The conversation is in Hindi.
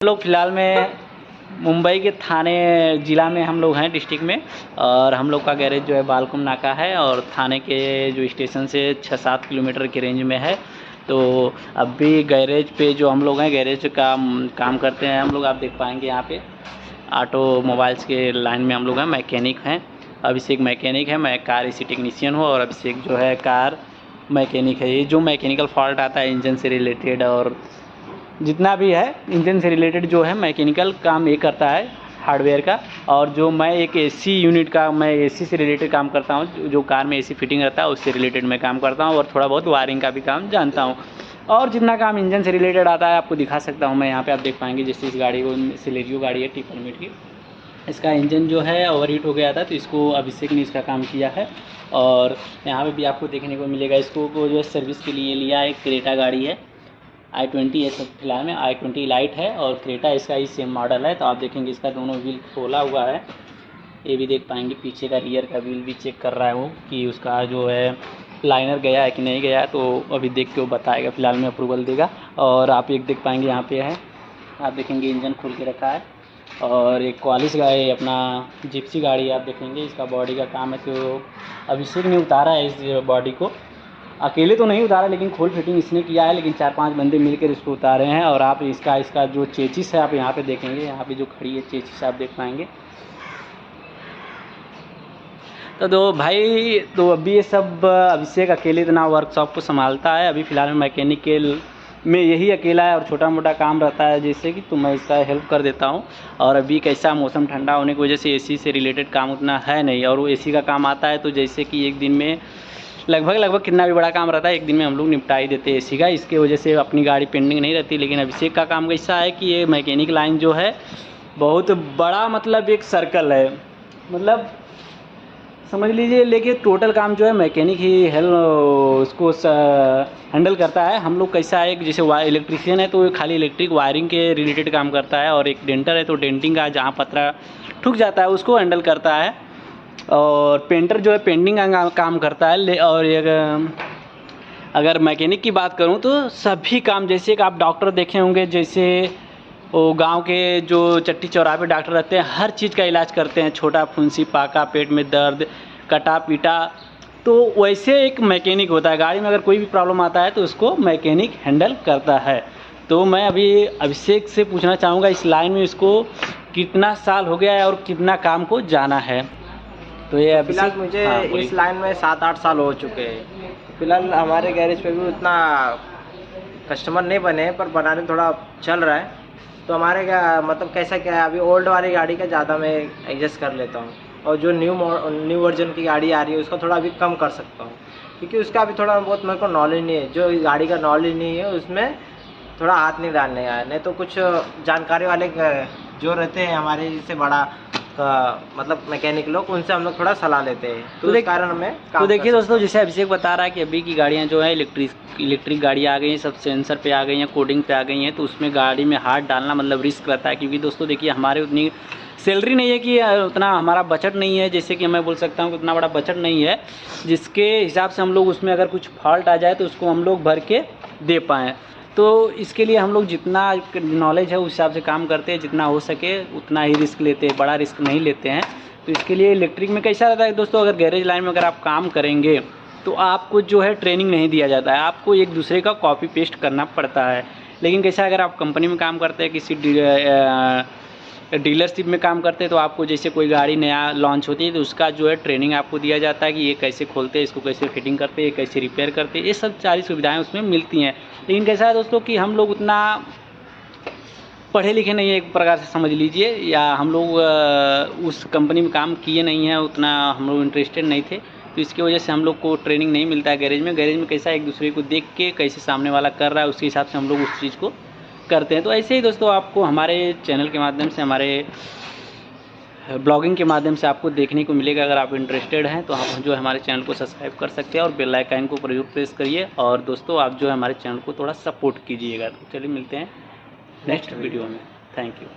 हम लोग फ़िलहाल में मुंबई के थाने ज़िला में हम लोग हैं डिस्ट्रिक्ट में। और हम लोग का गैरेज जो है बालकुम नाका है और थाने के जो स्टेशन से 6-7 किलोमीटर के रेंज में है। तो अभी गैरेज पे जो हम लोग हैं, गैरेज का काम करते हैं हम लोग। आप देख पाएंगे यहाँ पे ऑटोमोबाइल्स के लाइन में हम लोग हैं, मैकेनिक हैं। अभिषेक मैकेनिक है, मैं कार एसी टेक्नीशियन हूँ और अभिषेक जो है कार मैकेनिक है। ये जो मैकेनिकल फॉल्ट आता है इंजन से रिलेटेड और जितना भी है इंजन से रिलेटेड जो है मैकेनिकल काम ये करता है हार्डवेयर का। और जो मैं एक एसी यूनिट का, मैं एसी से रिलेटेड काम करता हूँ। जो कार में एसी फिटिंग रहता है उससे रिलेटेड मैं काम करता हूँ और थोड़ा बहुत वायरिंग का भी काम जानता हूँ। और जितना काम इंजन से रिलेटेड आता है आपको दिखा सकता हूँ मैं। यहाँ पे आप देख पाएंगे जैसे इस गाड़ी को सिलेरियो गाड़ी है टिपर मीट की, इसका इंजन जो है ओवरहीट हो गया था तो इसको अभिषेक ने इसका काम किया है। और यहाँ पे भी आपको देखने को मिलेगा इसको जो है सर्विस के लिए लिया। एक क्रेटा गाड़ी है i20 है, सब फिलहाल में i20 लाइट है और क्रेटा इसका ही सेम मॉडल है। तो आप देखेंगे इसका दोनों व्हील खोला हुआ है, ये भी देख पाएंगे। पीछे का रियर का व्हील भी चेक कर रहा है वो कि उसका जो है लाइनर गया है कि नहीं गया, तो अभी देख के वो बताएगा, फ़िलहाल में अप्रूवल देगा। और आप एक देख पाएंगे यहाँ पे है, आप देखेंगे इंजन खोल के रखा है। और एक क्वालिस गाड़ी अपना जिप्सी गाड़ी आप देखेंगे, इसका बॉडी का काम है। तो अभिषेक ने उतारा है इस बॉडी को, अकेले तो नहीं उतारा लेकिन खोल फिटिंग इसने किया है, लेकिन 4-5 बंदे मिलकर इसको उतारे हैं। और आप इसका जो चेचिस है आप यहाँ पे देखेंगे, यहाँ पे जो खड़ी है चेचिस आप देख पाएंगे। तो भाई तो अभी ये सब अभिषेक अकेले इतना वर्कशॉप को संभालता है। अभी फ़िलहाल में मैकेनिकल में यही अकेला है और छोटा मोटा काम रहता है जैसे कि, तो मैं इसका हेल्प कर देता हूँ। और अभी कैसा मौसम ठंडा होने की वजह से एसी से रिलेटेड काम उतना है नहीं, और वो एसी का काम आता है तो जैसे कि एक दिन में लगभग कितना भी बड़ा काम रहता है एक दिन में हम लोग निपटा ही देते हैं एसी का। इसके वजह से अपनी गाड़ी पेंडिंग नहीं रहती। लेकिन अभिषेक का काम कैसा है कि ये मैकेनिक लाइन जो है बहुत बड़ा, मतलब एक सर्कल है, मतलब समझ लीजिए। लेकिन टोटल काम जो है मैकेनिक ही उसको हैंडल करता है। हम लोग कैसा है, जैसे इलेक्ट्रीशियन है तो खाली इलेक्ट्रिक वायरिंग के रिलेटेड काम करता है, और एक डेंटर है तो डेंटिंग का जहाँ पतरा ठुक जाता है उसको हैंडल करता है। और पेंटर जो है पेंटिंग का काम करता है। और अगर मैकेनिक की बात करूं तो सभी काम, जैसे कि आप डॉक्टर देखे होंगे, जैसे वो गांव के जो चट्टी चौराहे पे डॉक्टर रहते हैं, हर चीज़ का इलाज करते हैं, छोटा फुंसी पाका, पेट में दर्द, कटा पीटा। तो वैसे एक मैकेनिक होता है, गाड़ी में अगर कोई भी प्रॉब्लम आता है तो उसको मैकेनिक हैंडल करता है। तो मैं अभी अभिषेक से पूछना चाहूँगा इस लाइन में इसको कितना साल हो गया है और कितना काम को जाना है। तो ये फिलहाल मुझे इस लाइन में 7-8 साल हो चुके हैं। फिलहाल हमारे गैरेज पे भी उतना कस्टमर नहीं बने, पर बनाने थोड़ा चल रहा है। तो हमारे क्या मतलब कैसा क्या है, अभी ओल्ड वाली गाड़ी का ज़्यादा मैं एडजस्ट कर लेता हूँ, और जो न्यू वर्जन की गाड़ी आ रही है उसका थोड़ा अभी कम कर सकता हूँ, क्योंकि उसका अभी थोड़ा बहुत मेरे को नॉलेज नहीं है। जो गाड़ी का नॉलेज नहीं है उसमें थोड़ा हाथ नहीं डालने आया। नहीं तो कुछ जानकारी वाले जो रहते हैं हमारे जैसे बड़ा मतलब मैकेनिक लोग, उनसे हम लोग थोड़ा सलाह लेते हैं। तो इस कारण में तो देखिए दोस्तों, जैसे अभिषेक बता रहा है कि अभी की गाड़ियां जो है इलेक्ट्रिक गाड़ी आ गई हैं, सब सेंसर पे आ गई हैं, कोडिंग पे आ गई हैं। तो उसमें गाड़ी में हाथ डालना मतलब रिस्क रहता है, क्योंकि दोस्तों देखिए हमारे उतनी सैलरी नहीं है कि उतना हमारा बजट नहीं है, जैसे कि मैं बोल सकता हूँ कि उतना बड़ा बजट नहीं है जिसके हिसाब से हम लोग उसमें अगर कुछ फॉल्ट आ जाए तो उसको हम लोग भर के दे पाएँ। तो इसके लिए हम लोग जितना नॉलेज है उस हिसाब से काम करते हैं, जितना हो सके उतना ही रिस्क लेते हैं, बड़ा रिस्क नहीं लेते हैं। तो इसके लिए इलेक्ट्रिक में कैसा रहता है दोस्तों, अगर गैरेज लाइन में अगर आप काम करेंगे तो आपको जो है ट्रेनिंग नहीं दिया जाता है, आपको एक दूसरे का कॉपी पेस्ट करना पड़ता है। लेकिन कैसा अगर आप कंपनी में काम करते हैं, किसी डीलरशिप में काम करते हैं, तो आपको जैसे कोई गाड़ी नया लॉन्च होती है तो उसका जो है ट्रेनिंग आपको दिया जाता है कि ये कैसे खोलते हैं, इसको कैसे फिटिंग करते हैं, ये कैसे रिपेयर करते हैं, ये सब सारी सुविधाएं उसमें मिलती हैं। लेकिन कैसा है दोस्तों कि हम लोग उतना पढ़े लिखे नहीं है एक प्रकार से समझ लीजिए, या हम लोग उस कंपनी में काम किए नहीं हैं, उतना हम लोग इंटरेस्टेड नहीं थे। तो इसकी वजह से हम लोग को ट्रेनिंग नहीं मिलता है गैरेज में। गैरेज में कैसा एक दूसरे को देख के कैसे सामने वाला कर रहा है उसके हिसाब से हम लोग उस चीज़ को करते हैं। तो ऐसे ही दोस्तों आपको हमारे चैनल के माध्यम से, हमारे ब्लॉगिंग के माध्यम से आपको देखने को मिलेगा। अगर आप इंटरेस्टेड हैं तो आप जो है हमारे चैनल को सब्सक्राइब कर सकते हैं और बेल आइकन को जरूर प्रेस करिए। और दोस्तों आप जो है हमारे चैनल को थोड़ा सपोर्ट कीजिएगा। तो चलिए मिलते हैं नेक्स्ट वीडियो में। Thank you.